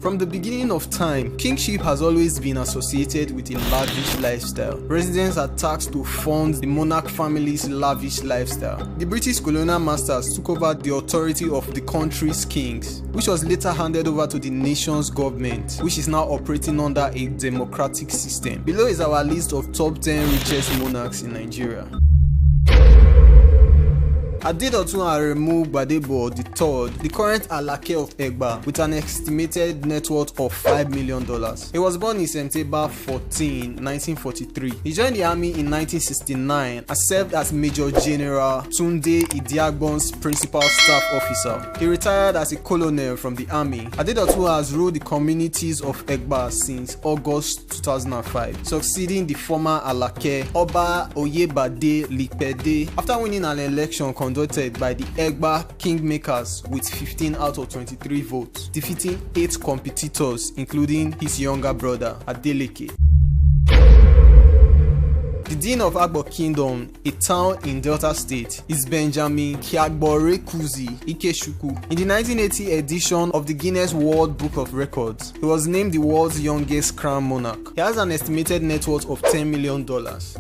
From the beginning of time, kingship has always been associated with a lavish lifestyle. Residents are taxed to fund the monarch family's lavish lifestyle. The British colonial masters took over the authority of the country's kings, which was later handed over to the nation's government, which is now operating under a democratic system. Below is our list of top 10 richest monarchs in Nigeria. Adedotun Aremu Gbadebo III, the current Alake of Egba, with an estimated net worth of $5 million. He was born in September 14, 1943. He joined the army in 1969 and served as Major General Tunde Idiagbon's principal staff officer. He retired as a colonel from the army. Adedotun has ruled the communities of Egba since August 2005, succeeding the former Alake, Oba Oyebade Lipede, after winning an election conducted by the Egba Kingmakers with 15 out of 23 votes, defeating 8 competitors including his younger brother Adeleke. The Dean of Agbo Kingdom, a town in Delta State, is Benjamin Kiagborekuzi Ikechukwu. In the 1980 edition of the Guinness World Book of Records, he was named the world's youngest crown monarch. He has an estimated net worth of $10 million,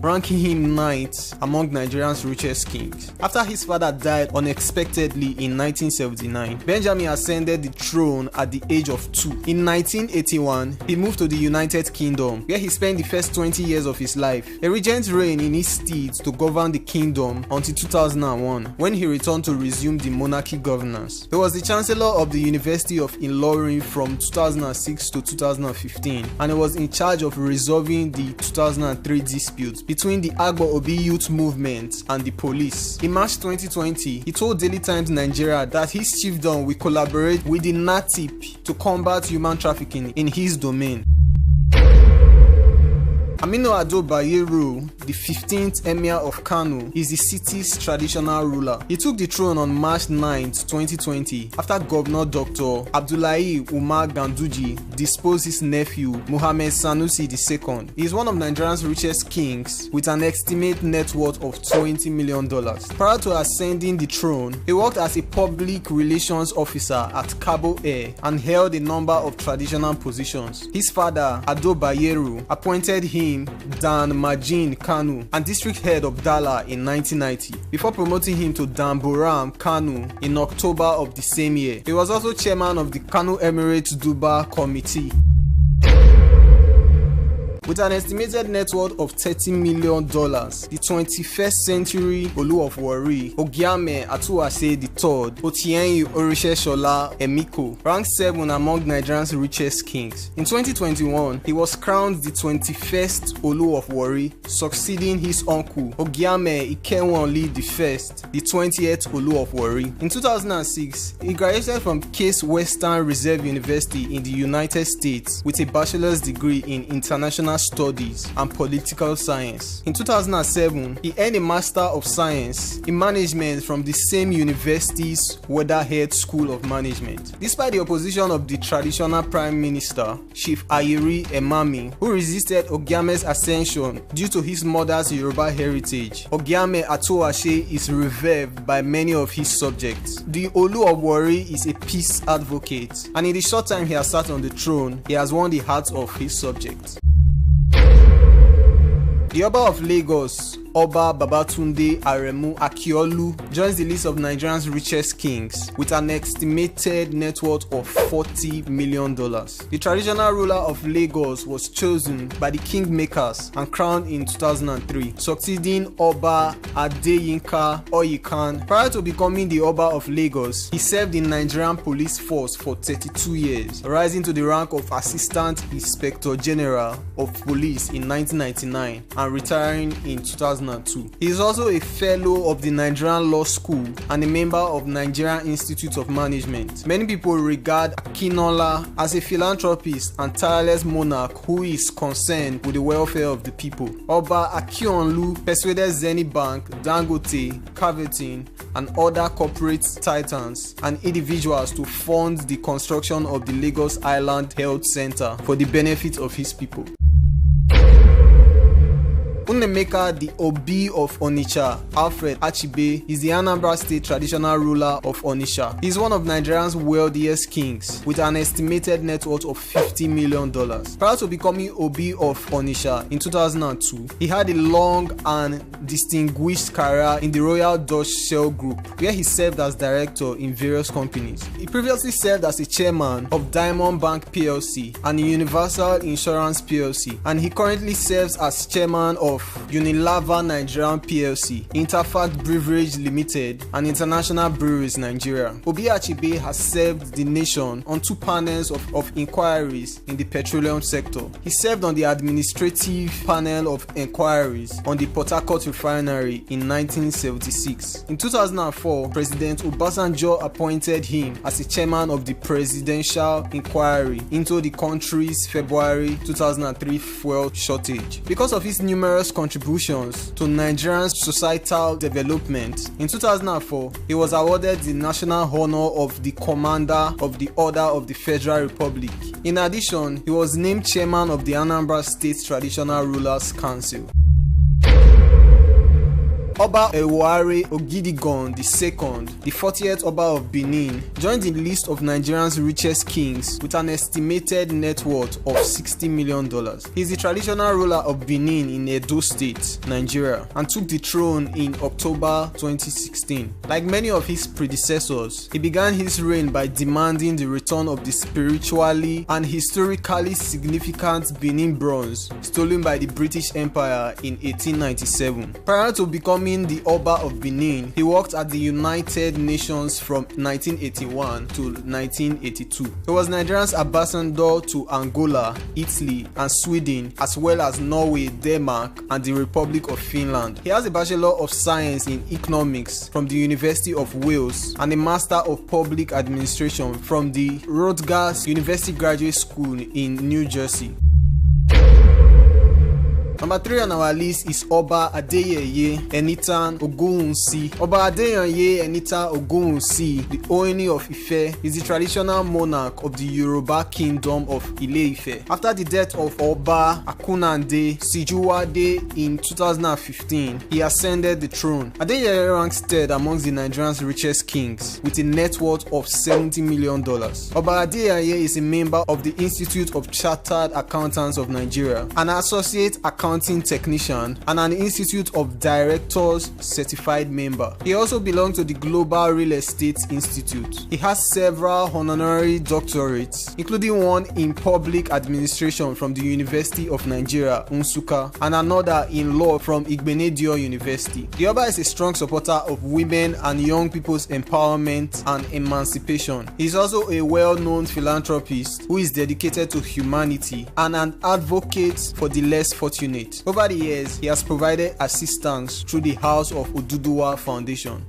ranking him 9th among Nigeria's richest kings. After his father died unexpectedly in 1979, Benjamin ascended the throne at the age of 2. In 1981, he moved to the United Kingdom, where he spent the first 20 years of his life. A regent reigned in his stead to govern the kingdom until 2001, when he returned to resume the monarchy governance. He was the Chancellor of the University of Ilorin from 2006 to 2015, and he was in charge of resolving the 2003 dispute between the Agbo Obi youth movement and the police. In March 2020, he told Daily Times Nigeria that his chiefdom will collaborate with the NATIP to combat human trafficking in his domain. Aminu Ado Bayero, the 15th Emir of Kano, is the city's traditional ruler. He took the throne on March 9, 2020, after Governor Dr. Abdullahi Umar Ganduji disposed his nephew, Muhammad Sanusi II. He is one of Nigeria's richest kings, with an estimated net worth of $20 million. Prior to ascending the throne, he worked as a public relations officer at Cabo Air and held a number of traditional positions. His father, Ado Bayero, appointed him Dan Majin Kanu and district head of Dala in 1990, before promoting him to Damburam Kanu in October of the same year. He was also chairman of the Kano Emirates Duba Committee. With an estimated net worth of $30 million, the 21st century Olu of Warri, Ogiame Atuase III, Otienyi Oriseshola Emiko, ranked 7 among Nigeria's richest kings. In 2021, he was crowned the 21st Olu of Warri, succeeding his uncle, Ogiame Ikenwonli I, the 20th Olu of Warri. In 2006, he graduated from Case Western Reserve University in the United States with a bachelor's degree in international studies and political science. In 2007, he earned a Master of Science in Management from the same university's Weatherhead School of Management. Despite the opposition of the traditional Prime Minister, Chief Ayeri Emami, who resisted Ogiame's ascension due to his mother's Yoruba heritage, Ogiame Atuase is revered by many of his subjects. The Olu of Warri is a peace advocate, and in the short time he has sat on the throne, he has won the hearts of his subjects. The Oba of Lagos, Oba Babatunde Aremu Akiolu, joins the list of Nigeria's richest kings with an estimated net worth of $40 million. The traditional ruler of Lagos was chosen by the Kingmakers and crowned in 2003, succeeding Oba Adeyinka Oyekan. Prior to becoming the Oba of Lagos, he served in Nigerian police force for 32 years, rising to the rank of Assistant Inspector General of Police in 1999 and retiring in 2002. He is also a fellow of the Nigerian Law School and a member of Nigerian Institute of Management. Many people regard Akinola as a philanthropist and tireless monarch who is concerned with the welfare of the people. Oba Akionlu persuaded Zenith Bank, Dangote, Caverton, and other corporate titans and individuals to fund the construction of the Lagos Island Health Center for the benefit of his people. Nnemeka, the Obi of Onitsha, Alfred Achibe, is the Anambra State traditional ruler of Onitsha. He is one of Nigeria's wealthiest kings with an estimated net worth of $50 million. Prior to becoming Obi of Onitsha in 2002, he had a long and distinguished career in the Royal Dutch Shell Group, where he served as director in various companies. He previously served as a chairman of Diamond Bank PLC and Universal Insurance PLC, and he currently serves as chairman of Unilever Nigerian PLC, Interfact Beverage Limited, and International Breweries Nigeria. Obi Achibe has served the nation on 2 panels of inquiries in the petroleum sector. He served on the administrative panel of inquiries on the Port Harcourt refinery in 1976. In 2004, President Obasanjo appointed him as the chairman of the Presidential Inquiry into the country's February 2003 fuel shortage. Because of his numerous contributions to Nigeria's societal development, in 2004, he was awarded the National Honor of the Commander of the Order of the Federal Republic. In addition, he was named chairman of the Anambra State Traditional Rulers Council. Oba Ewuare Ogidigon II, the 40th Oba of Benin, joined the list of Nigeria's richest kings with an estimated net worth of $60 million. He is the traditional ruler of Benin in Edo State, Nigeria, and took the throne in October 2016. Like many of his predecessors, he began his reign by demanding the return of the spiritually and historically significant Benin bronze stolen by the British Empire in 1897. Prior to becoming the Oba of Benin, he worked at the United Nations from 1981 to 1982. He was Nigeria's ambassador to Angola, Italy, and Sweden, as well as Norway, Denmark, and the Republic of Finland. He has a Bachelor of Science in Economics from the University of Wales and a Master of Public Administration from the Rutgers University Graduate School in New Jersey. Number 3 on our list is Oba Adeyeye Enitan Ogunwusi. Oba Adeyeye Enitan Ogunwusi, the Ooni of Ife, is the traditional monarch of the Yoruba Kingdom of Ile-Ife. After the death of Oba Akunande Sijuwade in 2015, he ascended the throne. Adeyeye ranks third amongst the Nigeria's richest kings with a net worth of $70 million. Oba Adeyeye is a member of the Institute of Chartered Accountants of Nigeria, an associate accounting technician, and an Institute of Directors certified member. He also belongs to the Global Real Estate Institute. He has several honorary doctorates, including one in public administration from the University of Nigeria, Nsukka, and another in law from Igbenedion University. The Oba is a strong supporter of women and young people's empowerment and emancipation. He is also a well-known philanthropist who is dedicated to humanity and an advocate for the less fortunate. Over the years, he has provided assistance through the House of Oduduwa Foundation.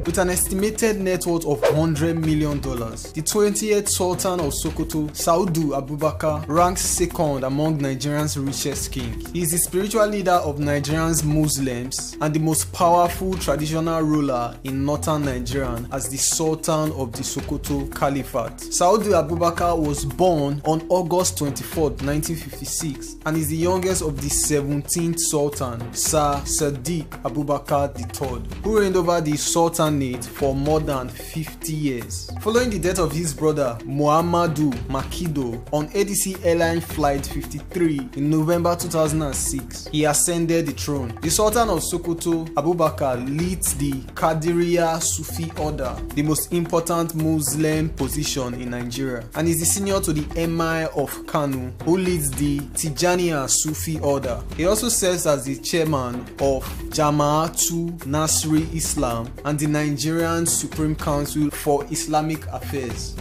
With an estimated net worth of $100 million, the 20th Sultan of Sokoto, Saudu Abubakar, ranks second among Nigeria's richest kings. He is the spiritual leader of Nigeria's Muslims and the most powerful traditional ruler in northern Nigeria as the Sultan of the Sokoto Caliphate. Saudu Abubakar was born on August 24, 1956, and is the youngest of the 17th Sultan, Sir Sadiq Abubakar III, who reigned over the Sultanate for more than 50 years. Following the death of his brother Muhammadu Makido on ADC Airline Flight 53 in November 2006, he ascended the throne. The Sultan of Sokoto, Abubakar, leads the Qadiriya Sufi order, the most important Muslim position in Nigeria, and is the senior to the Emir of Kano, who leads the Tijaniya Sufi order. He also serves as the chairman of Jama'atu Nasri Islam and the Nigerian Supreme Council for Islamic Affairs.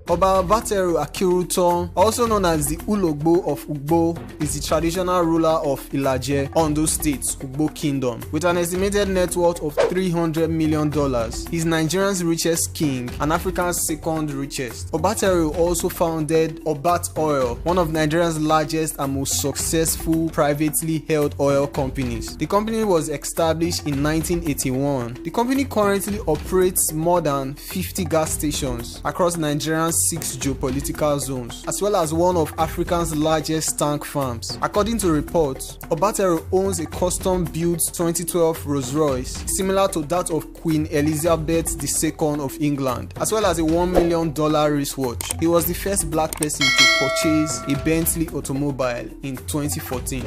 Oba Bateru Akiruton, also known as the Ulogbo of Ugbo, is the traditional ruler of Ilaje, Ondo State, Ugbo Kingdom. With an estimated net worth of $300 million, he is Nigeria's richest king and Africa's second richest. Obateru also founded Obat Oil, one of Nigeria's largest and most successful privately held oil companies. The company was established in 1981. The company currently operates more than 50 gas stations across Nigeria's spans 6 geopolitical zones, as well as one of Africa's largest tank farms. According to reports, Obatero owns a custom-built 2012 Rolls-Royce, similar to that of Queen Elizabeth II of England, as well as a $1 million wristwatch. He was the first black person to purchase a Bentley automobile in 2014.